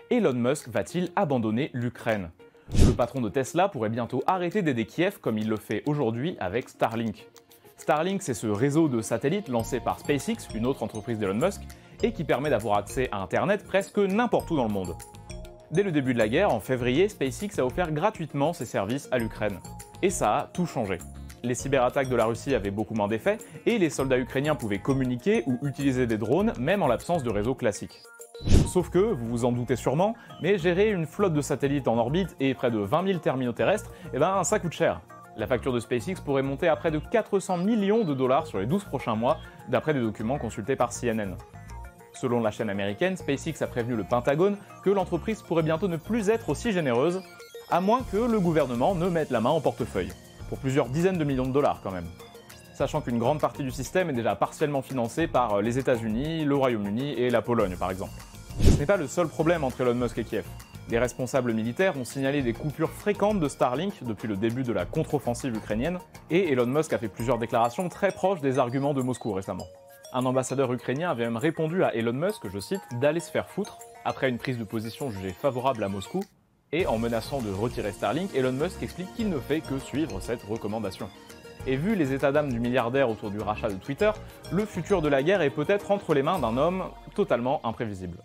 Elon Musk va-t-il abandonner l'Ukraine? Le patron de Tesla pourrait bientôt arrêter d'aider Kiev comme il le fait aujourd'hui avec Starlink. Starlink, c'est ce réseau de satellites lancé par SpaceX, une autre entreprise d'Elon Musk, et qui permet d'avoir accès à Internet presque n'importe où dans le monde. Dès le début de la guerre, en février, SpaceX a offert gratuitement ses services à l'Ukraine. Et ça a tout changé. Les cyberattaques de la Russie avaient beaucoup moins d'effet, et les soldats ukrainiens pouvaient communiquer ou utiliser des drones, même en l'absence de réseau classique. Sauf que, vous vous en doutez sûrement, mais gérer une flotte de satellites en orbite et près de 20 000 terminaux terrestres, ça coûte cher. La facture de SpaceX pourrait monter à près de 400 millions de dollars sur les 12 prochains mois, d'après des documents consultés par CNN. Selon la chaîne américaine, SpaceX a prévenu le Pentagone que l'entreprise pourrait bientôt ne plus être aussi généreuse, à moins que le gouvernement ne mette la main au portefeuille. Pour plusieurs dizaines de millions de dollars quand même. Sachant qu'une grande partie du système est déjà partiellement financée par les États-Unis, le Royaume-Uni et la Pologne par exemple. Ce n'est pas le seul problème entre Elon Musk et Kiev. Des responsables militaires ont signalé des coupures fréquentes de Starlink depuis le début de la contre-offensive ukrainienne, et Elon Musk a fait plusieurs déclarations très proches des arguments de Moscou récemment. Un ambassadeur ukrainien avait même répondu à Elon Musk, je cite, d'aller se faire foutre, après une prise de position jugée favorable à Moscou, et en menaçant de retirer Starlink, Elon Musk explique qu'il ne fait que suivre cette recommandation. Et vu les états d'âme du milliardaire autour du rachat de Twitter, le futur de la guerre est peut-être entre les mains d'un homme totalement imprévisible.